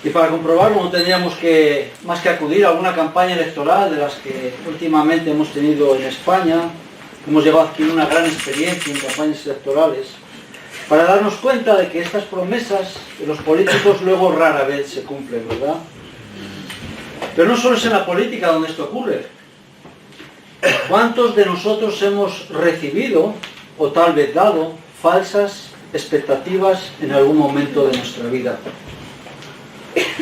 Y para comprobarlo no tendríamos que más que acudir a alguna campaña electoral de las que últimamente hemos tenido en España. Hemos llegado a adquirir una gran experiencia en campañas electorales para darnos cuenta de que estas promesas de los políticos luego rara vez se cumplen, ¿verdad? Pero no solo es en la política donde esto ocurre. ¿Cuántos de nosotros hemos recibido o tal vez dado falsas expectativas en algún momento de nuestra vida?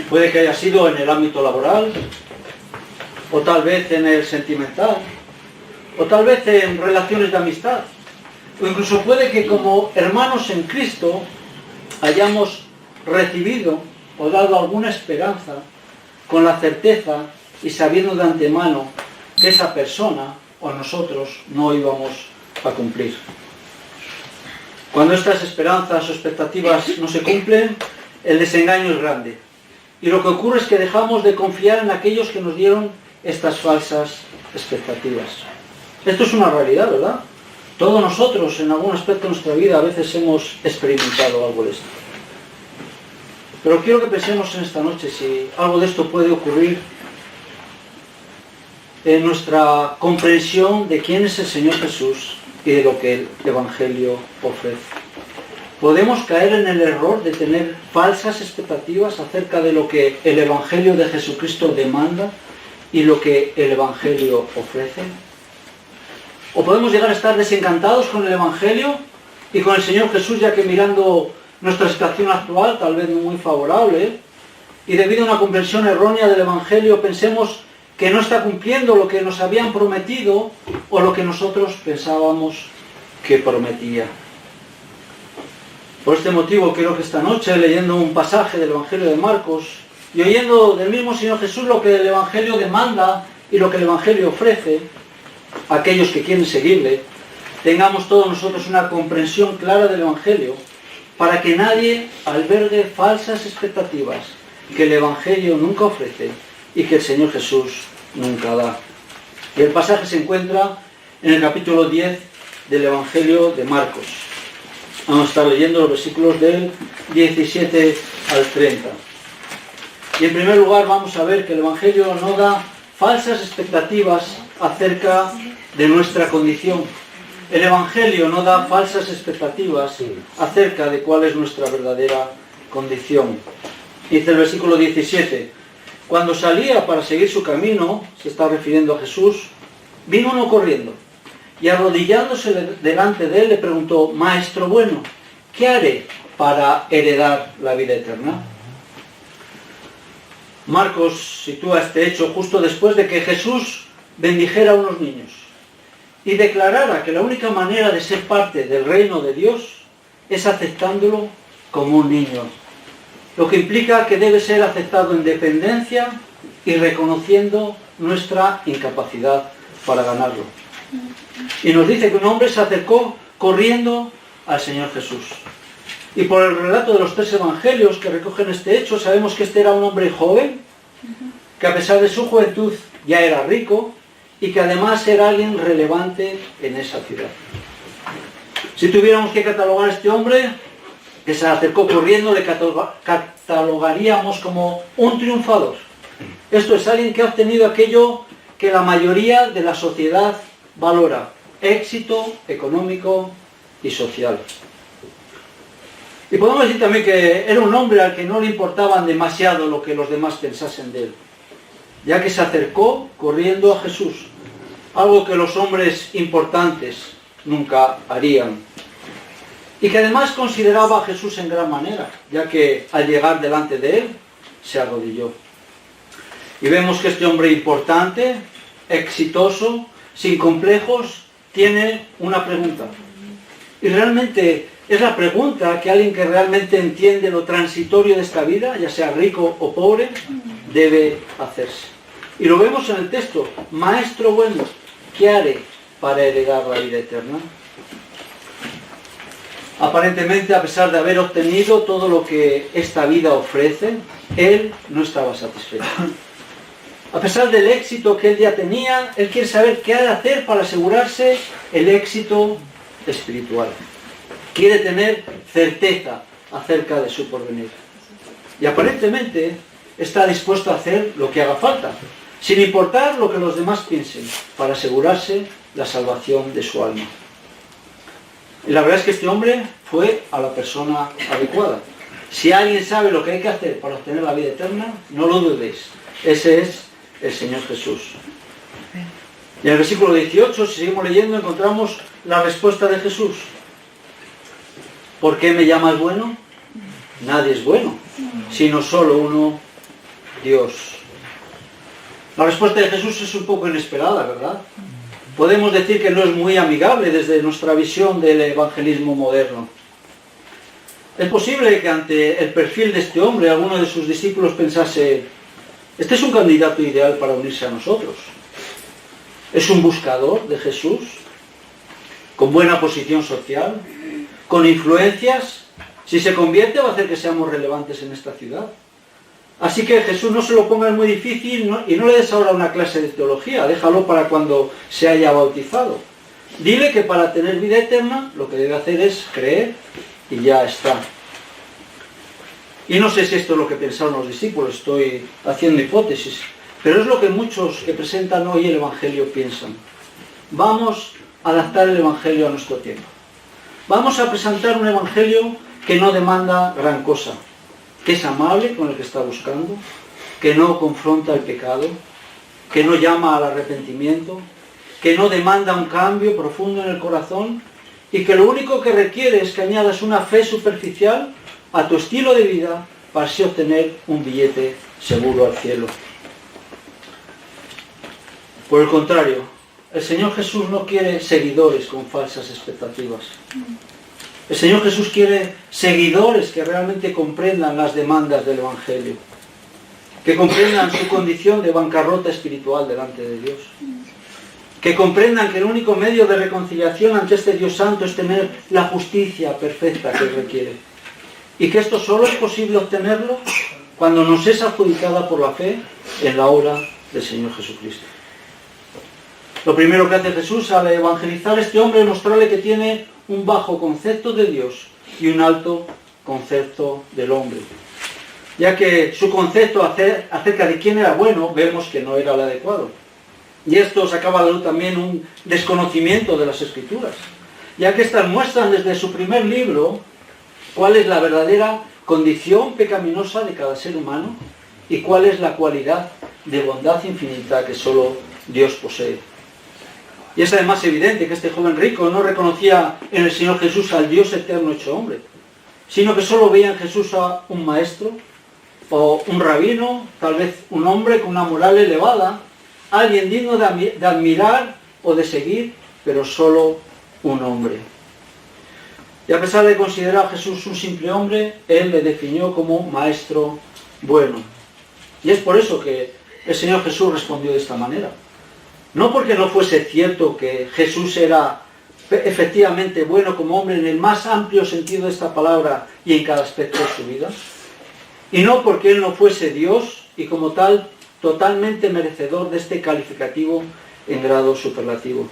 Puede que haya sido en el ámbito laboral, o tal vez en el sentimental, o tal vez en relaciones de amistad, o incluso puede que como hermanos en Cristo hayamos recibido o dado alguna esperanza con la certeza y sabiendo de antemano que esa persona o nosotros no íbamos a cumplir. Cuando estas esperanzas o expectativas no se cumplen, el desengaño es grande. Y lo que ocurre es que dejamos de confiar en aquellos que nos dieron estas falsas expectativas. Esto es una realidad, ¿verdad? Todos nosotros, en algún aspecto de nuestra vida, a veces hemos experimentado algo de esto. Pero quiero que pensemos en esta noche si algo de esto puede ocurrir en nuestra comprensión de quién es el Señor Jesús y de lo que el Evangelio ofrece. Podemos caer en el error de tener falsas expectativas acerca de lo que el Evangelio de Jesucristo demanda y lo que el Evangelio ofrece. O podemos llegar a estar desencantados con el Evangelio y con el Señor Jesús, ya que mirando nuestra situación actual, tal vez no muy favorable, y debido a una comprensión errónea del Evangelio, pensemos que no está cumpliendo lo que nos habían prometido o lo que nosotros pensábamos que prometía. Por este motivo quiero que esta noche, leyendo un pasaje del Evangelio de Marcos y oyendo del mismo Señor Jesús lo que el Evangelio demanda y lo que el Evangelio ofrece a aquellos que quieren seguirle, tengamos todos nosotros una comprensión clara del Evangelio para que nadie albergue falsas expectativas que el Evangelio nunca ofrece y que el Señor Jesús nunca da. Y el pasaje se encuentra en el capítulo 10 del Evangelio de Marcos. Vamos a estar leyendo los versículos del 17 al 30. Y en primer lugar vamos a ver que el Evangelio no da falsas expectativas acerca de nuestra condición. El Evangelio no da falsas expectativas acerca de cuál es nuestra verdadera condición. Dice el versículo 17: cuando salía para seguir su camino, se está refiriendo a Jesús, vino uno corriendo, y arrodillándose delante de él le preguntó: Maestro bueno, ¿qué haré para heredar la vida eterna? Marcos sitúa este hecho justo después de que Jesús bendijera a unos niños y declarara que la única manera de ser parte del reino de Dios es aceptándolo como un niño, lo que implica que debe ser aceptado en dependencia y reconociendo nuestra incapacidad para ganarlo. Y nos dice que un hombre se acercó corriendo al Señor Jesús. Y por el relato de los tres evangelios que recogen este hecho, sabemos que este era un hombre joven, que a pesar de su juventud ya era rico y que además era alguien relevante en esa ciudad. Si tuviéramos que catalogar a este hombre que se acercó corriendo, le catalogaríamos como un triunfador. Esto es alguien que ha obtenido aquello que la mayoría de la sociedad valora: éxito económico y social. Y podemos decir también que era un hombre al que no le importaban demasiado lo que los demás pensasen de él, ya que se acercó corriendo a Jesús, algo que los hombres importantes nunca harían. Y que además consideraba a Jesús en gran manera, ya que al llegar delante de él, se arrodilló. Y vemos que este hombre importante, exitoso, sin complejos, tiene una pregunta. Y realmente es la pregunta que alguien que realmente entiende lo transitorio de esta vida, ya sea rico o pobre, debe hacerse. Y lo vemos en el texto: Maestro bueno, ¿qué haré para heredar la vida eterna? Aparentemente, a pesar de haber obtenido todo lo que esta vida ofrece, él no estaba satisfecho. A pesar del éxito que él ya tenía, él quiere saber qué ha de hacer para asegurarse el éxito espiritual. Quiere tener certeza acerca de su porvenir. Y aparentemente está dispuesto a hacer lo que haga falta, sin importar lo que los demás piensen, para asegurarse la salvación de su alma. Y la verdad es que este hombre fue a la persona adecuada. Si alguien sabe lo que hay que hacer para obtener la vida eterna, no lo dudéis. Ese es el Señor Jesús. Y en el versículo 18, si seguimos leyendo, encontramos la respuesta de Jesús. ¿Por qué me llamas bueno? Nadie es bueno, sino solo uno, Dios. La respuesta de Jesús es un poco inesperada, ¿verdad? Podemos decir que no es muy amigable desde nuestra visión del evangelismo moderno. Es posible que ante el perfil de este hombre, alguno de sus discípulos pensase: este es un candidato ideal para unirse a nosotros. Es un buscador de Jesús, con buena posición social, con influencias. Si se convierte va a hacer que seamos relevantes en esta ciudad. Así que Jesús no se lo ponga muy difícil y no le des ahora una clase de teología, déjalo para cuando se haya bautizado. Dile que para tener vida eterna lo que debe hacer es creer y ya está. Y no sé si esto es lo que pensaron los discípulos, estoy haciendo hipótesis, pero es lo que muchos que presentan hoy el Evangelio piensan. Vamos a adaptar el Evangelio a nuestro tiempo. Vamos a presentar un Evangelio que no demanda gran cosa, que es amable con el que está buscando, que no confronta el pecado, que no llama al arrepentimiento, que no demanda un cambio profundo en el corazón y que lo único que requiere es que añadas una fe superficial a tu estilo de vida para así obtener un billete seguro al cielo. Por el contrario, el Señor Jesús no quiere seguidores con falsas expectativas. El Señor Jesús quiere seguidores que realmente comprendan las demandas del Evangelio, que comprendan su condición de bancarrota espiritual delante de Dios, que comprendan que el único medio de reconciliación ante este Dios Santo es tener la justicia perfecta que Él requiere, y que esto solo es posible obtenerlo cuando nos es adjudicada por la fe en la obra del Señor Jesucristo. Lo primero que hace Jesús al evangelizar a este hombre es mostrarle que tiene un bajo concepto de Dios y un alto concepto del hombre, ya que su concepto acerca de quién era bueno vemos que no era el adecuado. Y esto sacaba a la luz también un desconocimiento de las Escrituras, ya que estas muestran desde su primer libro cuál es la verdadera condición pecaminosa de cada ser humano y cuál es la cualidad de bondad infinita que solo Dios posee. Y es además evidente que este joven rico no reconocía en el Señor Jesús al Dios eterno hecho hombre, sino que solo veía en Jesús a un maestro o un rabino, tal vez un hombre con una moral elevada, alguien digno de admirar o de seguir, pero solo un hombre. Y a pesar de considerar a Jesús un simple hombre, él le definió como maestro bueno. Y es por eso que el Señor Jesús respondió de esta manera. No porque no fuese cierto que Jesús era efectivamente bueno como hombre en el más amplio sentido de esta palabra y en cada aspecto de su vida, y no porque Él no fuese Dios y como tal totalmente merecedor de este calificativo en grado superlativo,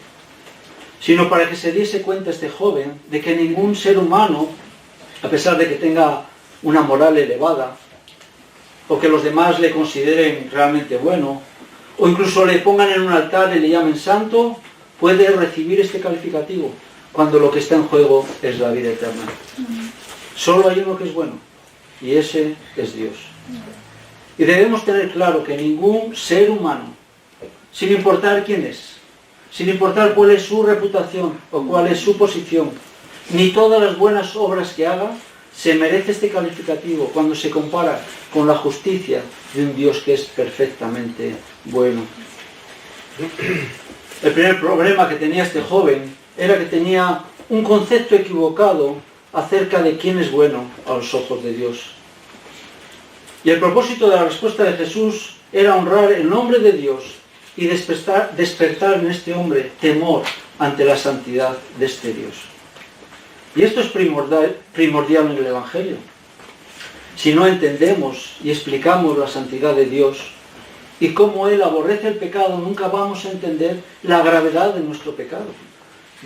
sino para que se diese cuenta este joven de que ningún ser humano, a pesar de que tenga una moral elevada, o que los demás le consideren realmente bueno, o incluso le pongan en un altar y le llamen santo, puede recibir este calificativo cuando lo que está en juego es la vida eterna. Solo hay uno que es bueno, y ese es Dios. Y debemos tener claro que ningún ser humano, sin importar quién es, sin importar cuál es su reputación o cuál es su posición, ni todas las buenas obras que haga, se merece este calificativo cuando se compara con la justicia de un Dios que es perfectamente bueno. El primer problema que tenía este joven era que tenía un concepto equivocado acerca de quién es bueno a los ojos de Dios. Y el propósito de la respuesta de Jesús era honrar el nombre de Dios y despertar en este hombre temor ante la santidad de este Dios. Y esto es primordial en el Evangelio. Si no entendemos y explicamos la santidad de Dios y cómo Él aborrece el pecado, nunca vamos a entender la gravedad de nuestro pecado,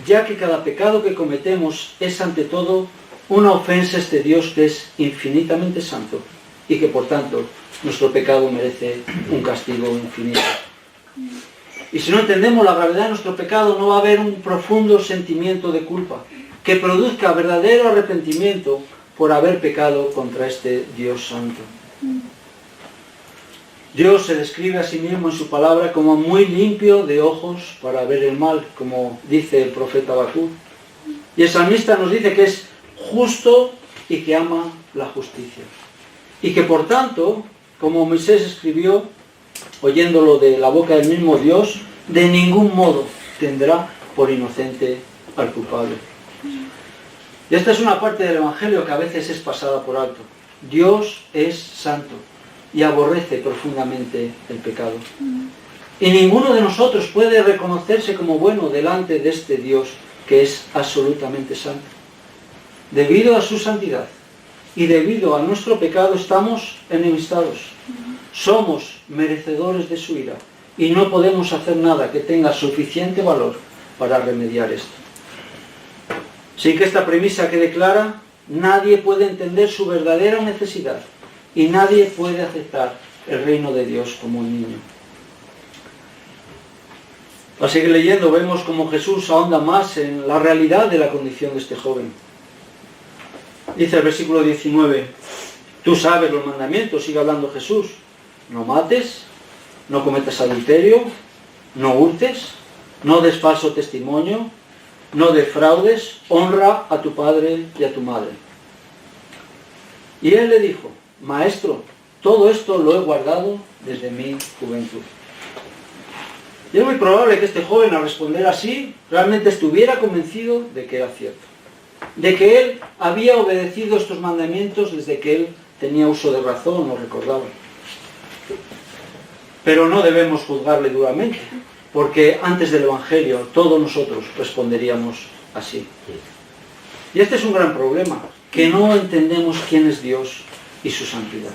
ya que cada pecado que cometemos es ante todo una ofensa a este Dios que es infinitamente santo y que por tanto nuestro pecado merece un castigo infinito. Y si no entendemos la gravedad de nuestro pecado, no va a haber un profundo sentimiento de culpa que produzca verdadero arrepentimiento por haber pecado contra este Dios santo. Dios se describe a sí mismo en su palabra como muy limpio de ojos para ver el mal, como dice el profeta Habacuc. Y el salmista nos dice que es justo y que ama la justicia. Y que por tanto, como Moisés escribió, oyéndolo de la boca del mismo Dios, de ningún modo tendrá por inocente al culpable. Y esta es una parte del Evangelio que a veces es pasada por alto. Dios es santo y aborrece profundamente el pecado. Y ninguno de nosotros puede reconocerse como bueno delante de este Dios que es absolutamente santo. Debido a su santidad y debido a nuestro pecado estamos enemistados. Somos merecedores de su ira y no podemos hacer nada que tenga suficiente valor para remediar esto. Sin que esta premisa quede clara, nadie puede entender su verdadera necesidad y nadie puede aceptar el reino de Dios como un niño. Al seguir leyendo vemos cómo Jesús ahonda más en la realidad de la condición de este joven. Dice el versículo 19, tú sabes los mandamientos, sigue hablando Jesús, no mates, no cometas adulterio, no hurtes, no des falso testimonio, no defraudes, honra a tu padre y a tu madre. Y él le dijo, Maestro, todo esto lo he guardado desde mi juventud. Y es muy probable que este joven, al responder así, realmente estuviera convencido de que era cierto. De que él había obedecido estos mandamientos desde que él tenía uso de razón o recordaba. Pero no debemos juzgarle duramente, porque antes del Evangelio todos nosotros responderíamos así. Y este es un gran problema, que no entendemos quién es Dios y su santidad.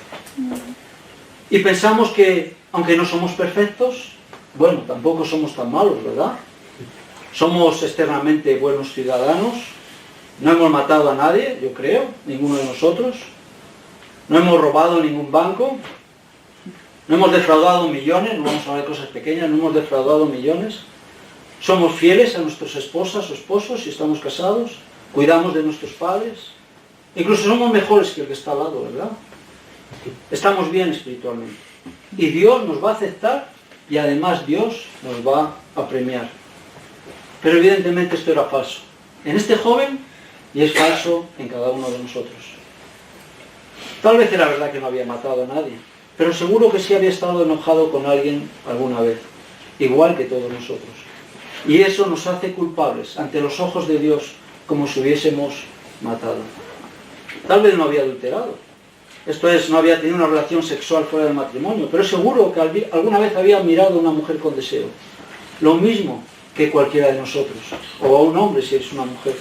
Y pensamos que, aunque no somos perfectos, bueno, tampoco somos tan malos, ¿verdad? Somos externamente buenos ciudadanos, no hemos matado a nadie, yo creo, ninguno de nosotros, no hemos robado ningún banco, no hemos defraudado millones, no vamos a hablar de cosas pequeñas, no hemos defraudado millones, somos fieles a nuestras esposas o esposos si estamos casados, cuidamos de nuestros padres, incluso somos mejores que el que está al lado, ¿verdad? Estamos bien espiritualmente. Y Dios nos va a aceptar y además Dios nos va a premiar. Pero evidentemente esto era falso en este joven y es falso en cada uno de nosotros. Tal vez era verdad que no había matado a nadie, pero seguro que sí había estado enojado con alguien alguna vez, igual que todos nosotros. Y eso nos hace culpables ante los ojos de Dios como si hubiésemos matado. Tal vez no había adulterado, esto es, no había tenido una relación sexual fuera del matrimonio, pero seguro que alguna vez había mirado a una mujer con deseo. Lo mismo que cualquiera de nosotros, o a un hombre si es una mujer.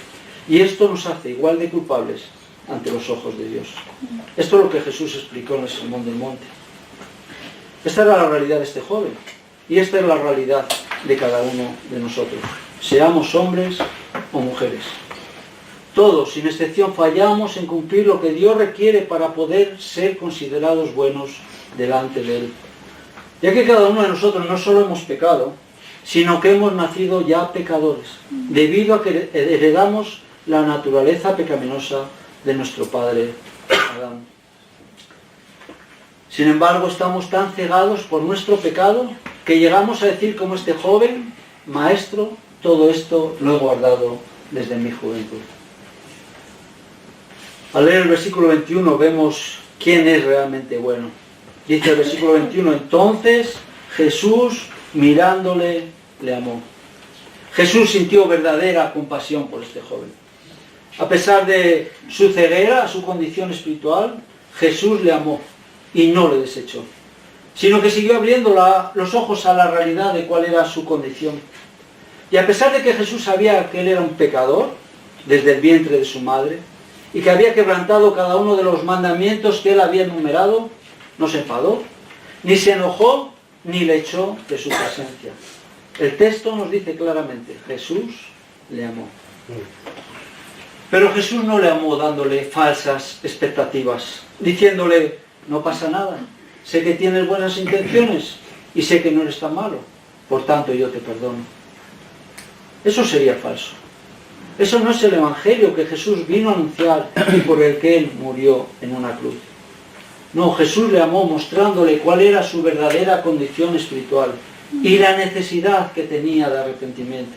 Y esto nos hace igual de culpables ante los ojos de Dios. Esto es lo que Jesús explicó en el Sermón del Monte. Esta era la realidad de este joven, y esta es la realidad de cada uno de nosotros, seamos hombres o mujeres. Todos, sin excepción, fallamos en cumplir lo que Dios requiere para poder ser considerados buenos delante de Él. Ya que cada uno de nosotros no solo hemos pecado, sino que hemos nacido ya pecadores, debido a que heredamos la naturaleza pecaminosa de nuestro padre Adán. Sin embargo, estamos tan cegados por nuestro pecado que llegamos a decir como este joven, Maestro, todo esto lo he guardado desde mi juventud. Al leer el versículo 21 vemos quién es realmente bueno. Dice el versículo 21, entonces Jesús mirándole le amó. Jesús sintió verdadera compasión por este joven. A pesar de su ceguera, su condición espiritual, Jesús le amó y no le desechó, sino que siguió abriendo los ojos a la realidad de cuál era su condición. Y a pesar de que Jesús sabía que él era un pecador desde el vientre de su madre, y que había quebrantado cada uno de los mandamientos que él había enumerado, no se enfadó, ni se enojó, ni le echó de su presencia. El texto nos dice claramente, Jesús le amó. Pero Jesús no le amó dándole falsas expectativas, diciéndole, no pasa nada, sé que tienes buenas intenciones y sé que no eres tan malo, por tanto yo te perdono. Eso sería falso. Eso no es el Evangelio que Jesús vino a anunciar y por el que Él murió en una cruz. No, Jesús le amó mostrándole cuál era su verdadera condición espiritual y la necesidad que tenía de arrepentimiento,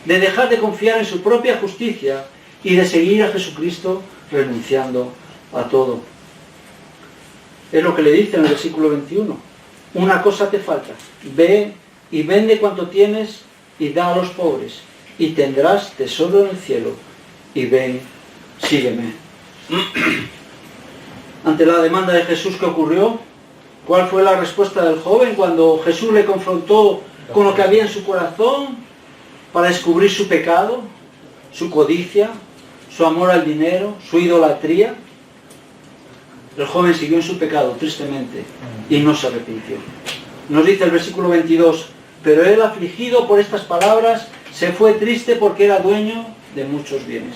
de dejar de confiar en su propia justicia y de seguir a Jesucristo renunciando a todo. Es lo que le dice en el versículo 21. Una cosa te falta. Ve y vende cuanto tienes y da a los pobres, y tendrás tesoro en el cielo. Y ven, sígueme. Ante la demanda de Jesús, ¿qué ocurrió? ¿Cuál fue la respuesta del joven cuando Jesús le confrontó con lo que había en su corazón para descubrir su pecado, su codicia, su amor al dinero, su idolatría? El joven siguió en su pecado, tristemente, y no se arrepintió. Nos dice el versículo 22, pero él, afligido por estas palabras, se fue triste porque era dueño de muchos bienes.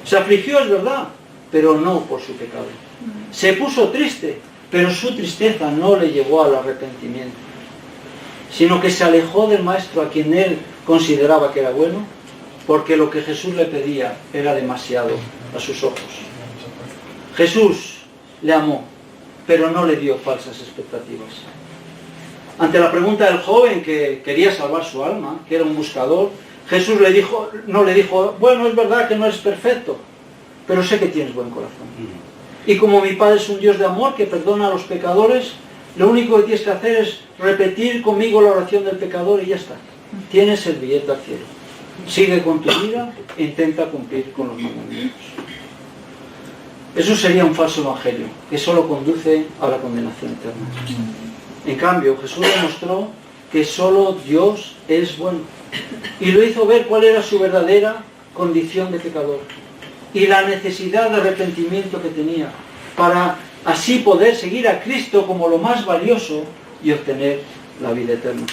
Se afligió, es verdad, pero no por su pecado. Se puso triste, pero su tristeza no le llevó al arrepentimiento, sino que se alejó del maestro a quien él consideraba que era bueno, porque lo que Jesús le pedía era demasiado a sus ojos. Jesús le amó, pero no le dio falsas expectativas. Ante la pregunta del joven que quería salvar su alma, que era un buscador, Jesús no le dijo, bueno, es verdad que no eres perfecto, pero sé que tienes buen corazón. Y como mi Padre es un Dios de amor que perdona a los pecadores, lo único que tienes que hacer es repetir conmigo la oración del pecador y ya está. Tienes el billete al cielo. Sigue con tu vida e intenta cumplir con los mandamientos. Eso sería un falso evangelio, que solo conduce a la condenación eterna. En cambio, Jesús demostró que solo Dios es bueno. Y lo hizo ver cuál era su verdadera condición de pecador. Y la necesidad de arrepentimiento que tenía, para así poder seguir a Cristo como lo más valioso y obtener la vida eterna.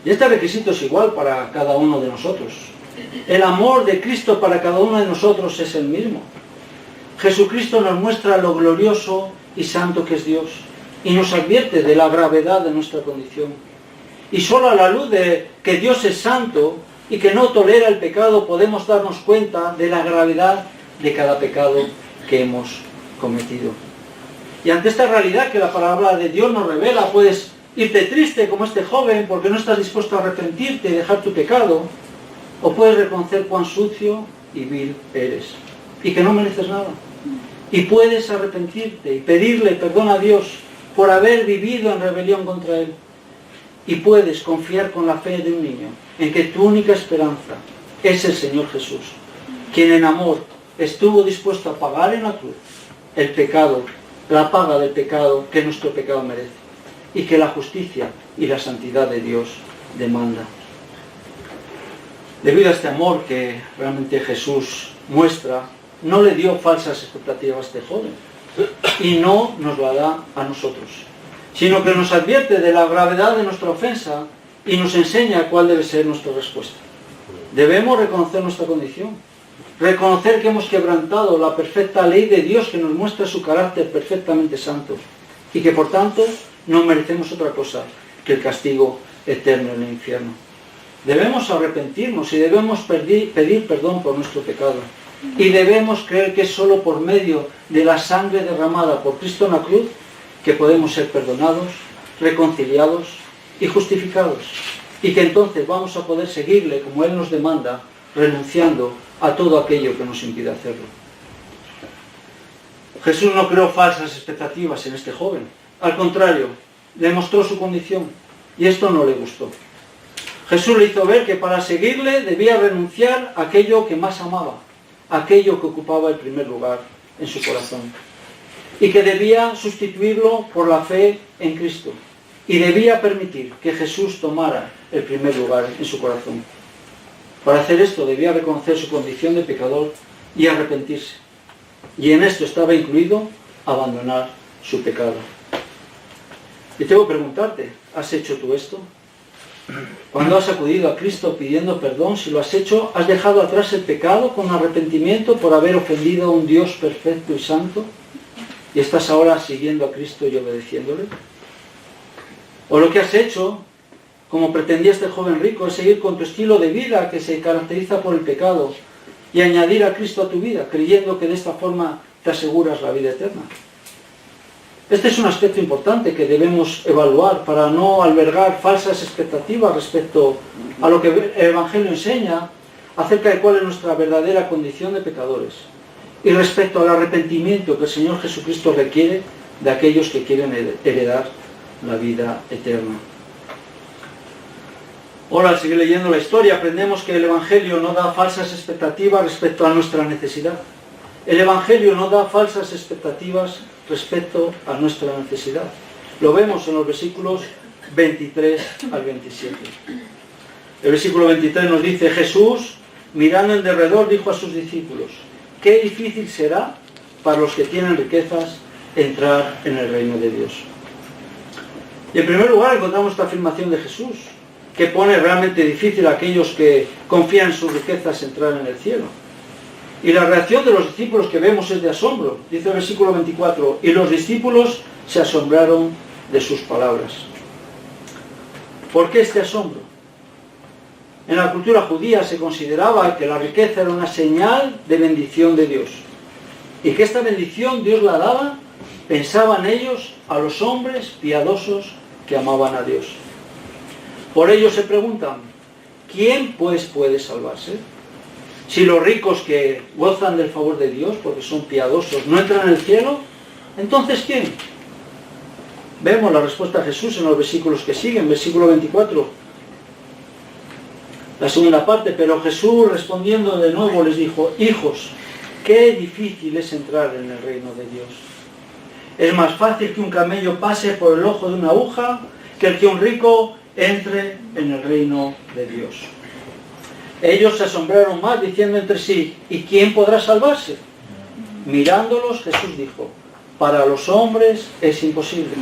Y este requisito es igual para cada uno de nosotros. El amor de Cristo para cada uno de nosotros es el mismo. Jesucristo nos muestra lo glorioso y santo que es Dios y nos advierte de la gravedad de nuestra condición. Y solo a la luz de que Dios es santo y que no tolera el pecado podemos darnos cuenta de la gravedad de cada pecado que hemos cometido. Y ante esta realidad que la palabra de Dios nos revela, puedes irte triste como este joven porque no estás dispuesto a arrepentirte y dejar tu pecado, o puedes reconocer cuán sucio y vil eres y que no mereces nada. Y puedes arrepentirte y pedirle perdón a Dios por haber vivido en rebelión contra Él. Y puedes confiar con la fe de un niño en que tu única esperanza es el Señor Jesús, quien en amor estuvo dispuesto a pagar en la cruz el pecado, la paga del pecado que nuestro pecado merece, y que la justicia y la santidad de Dios demanda. Debido a este amor que realmente Jesús muestra, no le dio falsas expectativas a este joven, y no nos lo da a nosotros, sino que nos advierte de la gravedad de nuestra ofensa y nos enseña cuál debe ser nuestra respuesta. Debemos reconocer nuestra condición, reconocer que hemos quebrantado la perfecta ley de Dios que nos muestra su carácter perfectamente santo y que por tanto no merecemos otra cosa que el castigo eterno en el infierno. Debemos arrepentirnos y debemos pedir perdón por nuestro pecado. Y debemos creer que es solo por medio de la sangre derramada por Cristo en la cruz que podemos ser perdonados, reconciliados y justificados. Y que entonces vamos a poder seguirle como Él nos demanda, renunciando a todo aquello que nos impide hacerlo. Jesús no creó falsas expectativas en este joven. Al contrario, le mostró su condición y esto no le gustó. Jesús le hizo ver que para seguirle debía renunciar a aquello que más amaba, aquello que ocupaba el primer lugar en su corazón, y que debía sustituirlo por la fe en Cristo, y debía permitir que Jesús tomara el primer lugar en su corazón. Para hacer esto debía reconocer su condición de pecador y arrepentirse, y en esto estaba incluido abandonar su pecado. Y tengo que preguntarte, ¿has hecho tú esto? Cuando has acudido a Cristo pidiendo perdón, si lo has hecho, ¿has dejado atrás el pecado con arrepentimiento por haber ofendido a un Dios perfecto y santo? y estás ahora siguiendo a Cristo y obedeciéndole. O lo que has hecho, como pretendía este joven rico, es seguir con tu estilo de vida que se caracteriza por el pecado y añadir a Cristo a tu vida, creyendo que de esta forma te aseguras la vida eterna. Este es un aspecto importante que debemos evaluar para no albergar falsas expectativas respecto a lo que el Evangelio enseña acerca de cuál es nuestra verdadera condición de pecadores y respecto al arrepentimiento que el Señor Jesucristo requiere de aquellos que quieren heredar la vida eterna. Ahora, al seguir leyendo la historia, aprendemos que el Evangelio no da falsas expectativas respecto a nuestra necesidad. El Evangelio no da falsas expectativas respecto a nuestra necesidad. Lo vemos en los versículos 23 al 27. El versículo 23 nos dice: Jesús, mirando en derredor, dijo a sus discípulos: qué difícil será para los que tienen riquezas entrar en el reino de Dios. Y en primer lugar encontramos esta afirmación de Jesús, que pone realmente difícil a aquellos que confían en sus riquezas entrar en el cielo. Y la reacción de los discípulos que vemos es de asombro. Dice el versículo 24: y los discípulos se asombraron de sus palabras. ¿Por qué este asombro? En la cultura judía se consideraba que la riqueza era una señal de bendición de Dios. Y que esta bendición Dios la daba, pensaban ellos, a los hombres piadosos que amaban a Dios. Por ello se preguntan: ¿quién pues puede salvarse? Si los ricos que gozan del favor de Dios, porque son piadosos, no entran en el cielo, ¿entonces quién? Vemos la respuesta de Jesús en los versículos que siguen, versículo 24. La segunda parte: pero Jesús respondiendo de nuevo les dijo: hijos, qué difícil es entrar en el reino de Dios. Es más fácil que un camello pase por el ojo de una aguja que el que un rico entre en el reino de Dios. Ellos se asombraron más, diciendo entre sí: ¿y quién podrá salvarse? Mirándolos, Jesús dijo: para los hombres es imposible,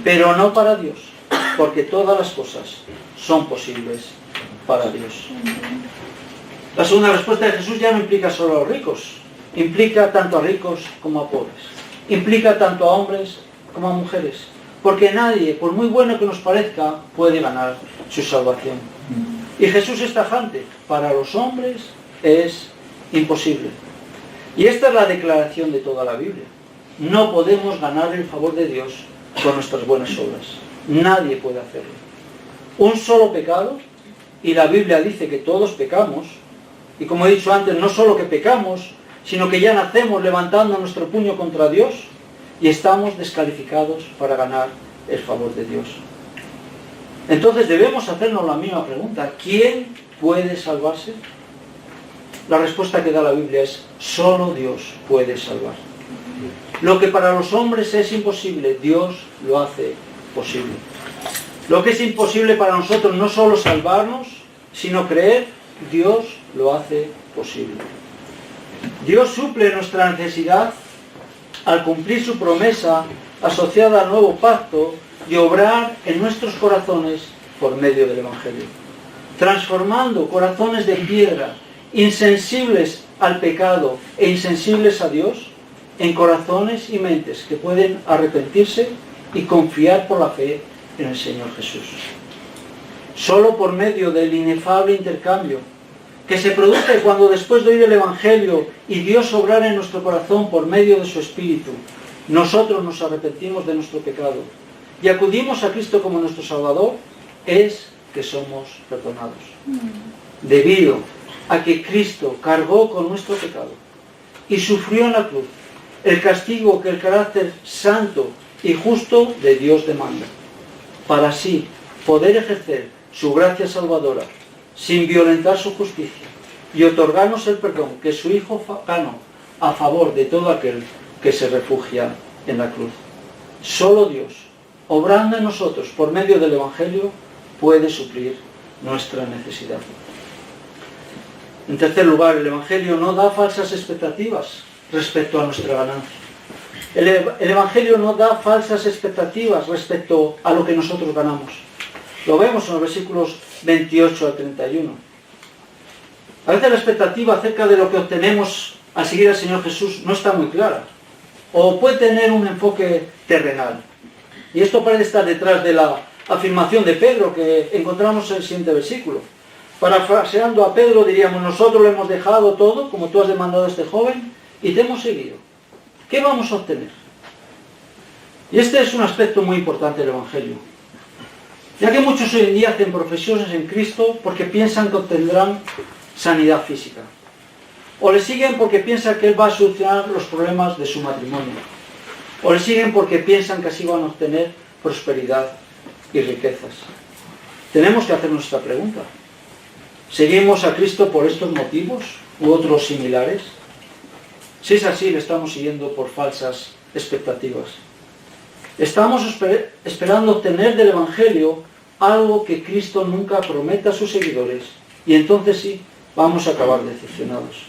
pero no para Dios, porque todas las cosas son posibles para Dios. La segunda respuesta de Jesús ya no implica solo a los ricos, implica tanto a ricos como a pobres, implica tanto a hombres como a mujeres, porque nadie, por muy bueno que nos parezca, puede ganar su salvación. Y Jesús es tajante: para los hombres es imposible. Y esta es la declaración de toda la Biblia. No podemos ganar el favor de Dios con nuestras buenas obras. Nadie puede hacerlo. Un solo pecado, y la Biblia dice que todos pecamos, y como he dicho antes, no solo que pecamos, sino que ya nacemos levantando nuestro puño contra Dios y estamos descalificados para ganar el favor de Dios. Entonces debemos hacernos la misma pregunta: ¿quién puede salvarse? La respuesta que da la Biblia es: solo Dios puede salvar. Lo que para los hombres es imposible, Dios lo hace posible. Lo que es imposible para nosotros, no solo salvarnos, sino creer, Dios lo hace posible. Dios suple nuestra necesidad al cumplir su promesa asociada al nuevo pacto y obrar en nuestros corazones por medio del Evangelio, transformando corazones de piedra, insensibles al pecado e insensibles a Dios, en corazones y mentes que pueden arrepentirse y confiar por la fe en el Señor Jesús. Solo por medio del inefable intercambio que se produce cuando, después de oír el Evangelio y Dios obrar en nuestro corazón por medio de su Espíritu, nosotros nos arrepentimos de nuestro pecado y acudimos a Cristo como nuestro Salvador, es que somos perdonados. Debido a que Cristo cargó con nuestro pecado y sufrió en la cruz el castigo que el carácter santo y justo de Dios demanda, para así poder ejercer su gracia salvadora sin violentar su justicia y otorgarnos el perdón que su Hijo ganó a favor de todo aquel que se refugia en la cruz. Solo Dios, obrando en nosotros por medio del Evangelio, puede suplir nuestra necesidad. En tercer lugar, el Evangelio no da falsas expectativas respecto a nuestra ganancia. El Evangelio no da falsas expectativas respecto a lo que nosotros ganamos. Lo vemos en los versículos 28 al 31. A veces la expectativa acerca de lo que obtenemos al seguir al Señor Jesús no está muy clara. o puede tener un enfoque terrenal. Y esto parece estar detrás de la afirmación de Pedro que encontramos en el siguiente versículo. Parafraseando a Pedro diríamos, nosotros le hemos dejado todo, como tú has demandado a este joven, y te hemos seguido. ¿Qué vamos a obtener? Y este es un aspecto muy importante del Evangelio. Ya que muchos hoy en día hacen profesiones en Cristo porque piensan que obtendrán sanidad física. O le siguen porque piensan que Él va a solucionar los problemas de su matrimonio. O le siguen porque piensan que así van a obtener prosperidad y riquezas. Tenemos que hacernos esta pregunta. ¿Seguimos a Cristo por estos motivos u otros similares? Si es así, le estamos siguiendo por falsas expectativas. Estamos esperando obtener del Evangelio algo que Cristo nunca promete a sus seguidores, y entonces sí, vamos a acabar decepcionados.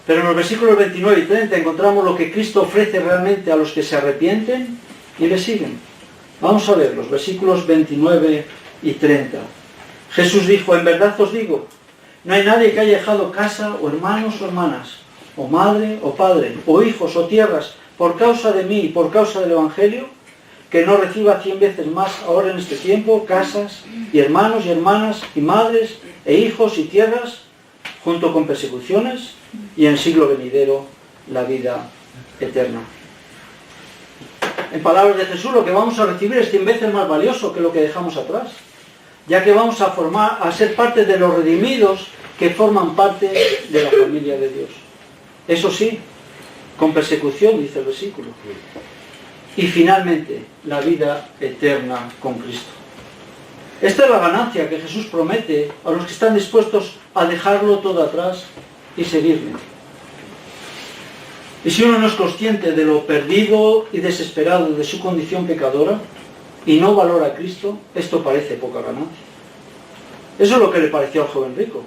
Pero en los versículos 29 y 30 encontramos lo que Cristo ofrece realmente a los que se arrepienten y le siguen. Vamos a ver los versículos 29 y 30. Jesús dijo, en verdad os digo, no hay nadie que haya dejado casa, o hermanos o hermanas, o madre o padre, o hijos o tierras, por causa de mí y por causa del Evangelio, que no reciba 100 veces más ahora en este tiempo, casas, y hermanos y hermanas, y madres, e hijos y tierras, junto con persecuciones, y en el siglo venidero, la vida eterna. En palabras de Jesús, lo que vamos a recibir es 100 veces más valioso que lo que dejamos atrás, ya que vamos a ser parte de los redimidos que forman parte de la familia de Dios. Eso sí, con persecución, dice el versículo. Y finalmente, la vida eterna con Cristo. Esta es la ganancia que Jesús promete a los que están dispuestos a dejarlo todo atrás y seguirle. Y si uno no es consciente de lo perdido y desesperado de su condición pecadora y no valora a Cristo, esto parece poca ganancia. Eso es lo que le pareció al joven rico.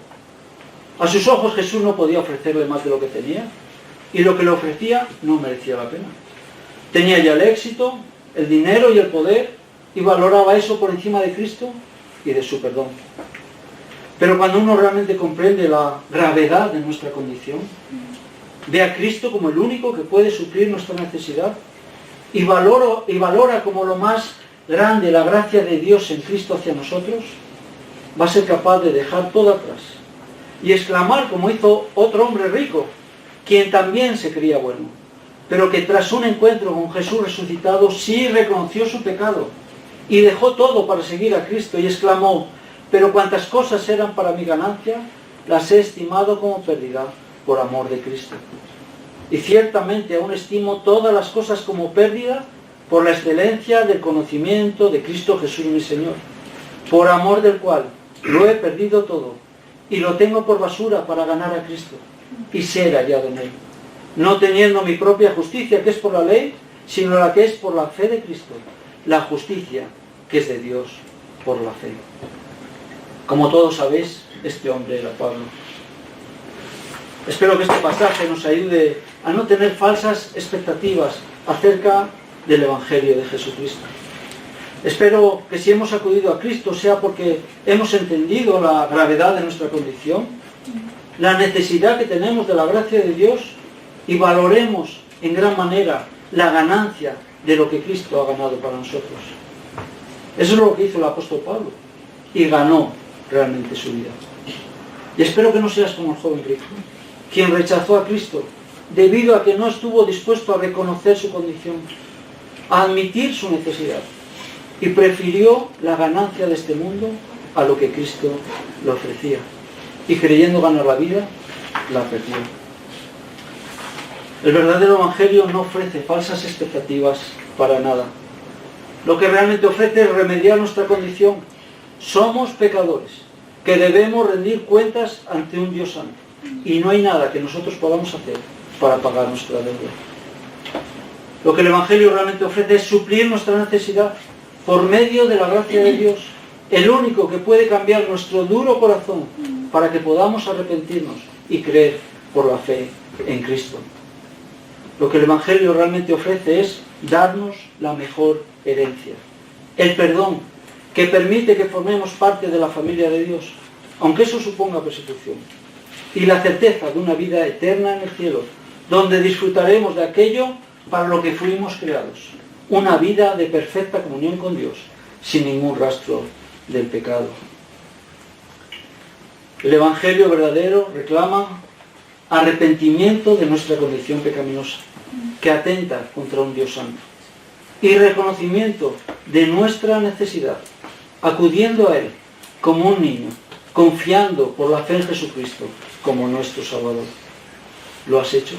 A sus ojos Jesús no podía ofrecerle más de lo que tenía, y lo que le ofrecía no merecía la pena. Tenía ya el éxito, el dinero y el poder, y valoraba eso por encima de Cristo y de su perdón. Pero cuando uno realmente comprende la gravedad de nuestra condición, ve a Cristo como el único que puede suplir nuestra necesidad, y valora como lo más grande la gracia de Dios en Cristo hacia nosotros, va a ser capaz de dejar todo atrás y exclamar como hizo otro hombre rico, quien también se creía bueno, pero que tras un encuentro con Jesús resucitado sí reconoció su pecado y dejó todo para seguir a Cristo y exclamó, pero cuantas cosas eran para mi ganancia, las he estimado como pérdida por amor de Cristo. Y ciertamente aún estimo todas las cosas como pérdida por la excelencia del conocimiento de Cristo Jesús mi Señor, por amor del cual lo he perdido todo y lo tengo por basura para ganar a Cristo y ser hallado en Él, no teniendo mi propia justicia que es por la ley, sino la que es por la fe de Cristo, la justicia que es de Dios por la fe. Como todos sabéis, este hombre era Pablo. Espero que este pasaje nos ayude a no tener falsas expectativas acerca del Evangelio de Jesucristo. Espero que si hemos acudido a Cristo sea porque hemos entendido la gravedad de nuestra condición, la necesidad que tenemos de la gracia de Dios y valoremos en gran manera la ganancia de lo que Cristo ha ganado para nosotros. Eso es lo que hizo el apóstol Pablo y ganó realmente su vida. Y espero que no seas como el joven rico, quien rechazó a Cristo debido a que no estuvo dispuesto a reconocer su condición, a admitir su necesidad y prefirió la ganancia de este mundo a lo que Cristo le ofrecía. Y creyendo ganar la vida, la perdió. El verdadero Evangelio no ofrece falsas expectativas para nada. Lo que realmente ofrece es remediar nuestra condición. Somos pecadores, que debemos rendir cuentas ante un Dios santo. Y no hay nada que nosotros podamos hacer para pagar nuestra deuda. Lo que el Evangelio realmente ofrece es suplir nuestra necesidad por medio de la gracia de Dios, el único que puede cambiar nuestro duro corazón para que podamos arrepentirnos y creer por la fe en Cristo. Lo que el Evangelio realmente ofrece es darnos la mejor herencia, el perdón que permite que formemos parte de la familia de Dios, aunque eso suponga persecución, y la certeza de una vida eterna en el cielo, donde disfrutaremos de aquello para lo que fuimos creados, una vida de perfecta comunión con Dios, sin ningún rastro del pecado. El Evangelio verdadero reclama arrepentimiento de nuestra condición pecaminosa, que atenta contra un Dios santo, y reconocimiento de nuestra necesidad, acudiendo a Él como un niño, confiando por la fe en Jesucristo como nuestro Salvador. ¿Lo has hecho?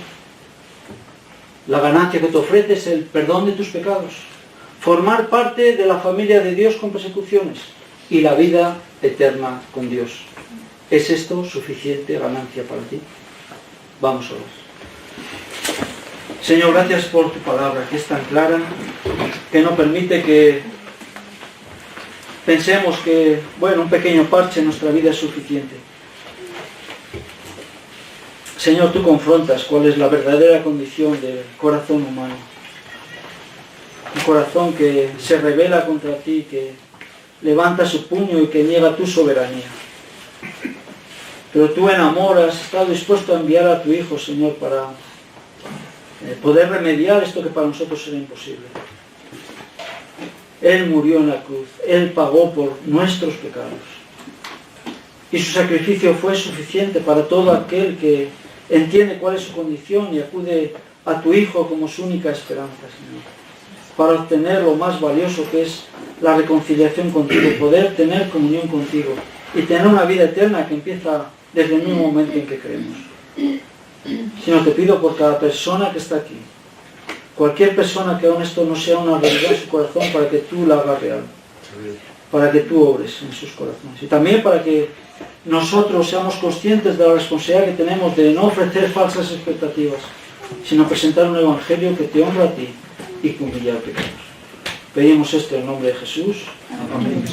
La ganancia que te ofrece es el perdón de tus pecados, formar parte de la familia de Dios con persecuciones y la vida eterna con Dios. ¿Es esto suficiente ganancia para ti? Vamos a ver. Señor, gracias por tu palabra, que es tan clara, que no permite que pensemos que, bueno, un pequeño parche en nuestra vida es suficiente. Señor, tú confrontas cuál es la verdadera condición del corazón humano. Un corazón que se rebela contra ti, que levanta su puño y que niega tu soberanía. Pero tú en amor has estado dispuesto a enviar a tu Hijo, Señor, para poder remediar esto que para nosotros era imposible. Él murió en la cruz, Él pagó por nuestros pecados. Y su sacrificio fue suficiente para todo aquel que entiende cuál es su condición y acude a tu Hijo como su única esperanza, Señor, para obtener lo más valioso que es la reconciliación contigo, poder tener comunión contigo y tener una vida eterna que empieza desde el mismo momento en que creemos. Señor, te pido por cada persona que está aquí, cualquier persona que aún esto no sea una realidad en su corazón, para que tú la hagas real, para que tú obres en sus corazones, y también para que nosotros seamos conscientes de la responsabilidad que tenemos de no ofrecer falsas expectativas, sino presentar un evangelio que te honra a ti y que humilla a pecados. Pedimos esto en nombre de Jesús. Amén.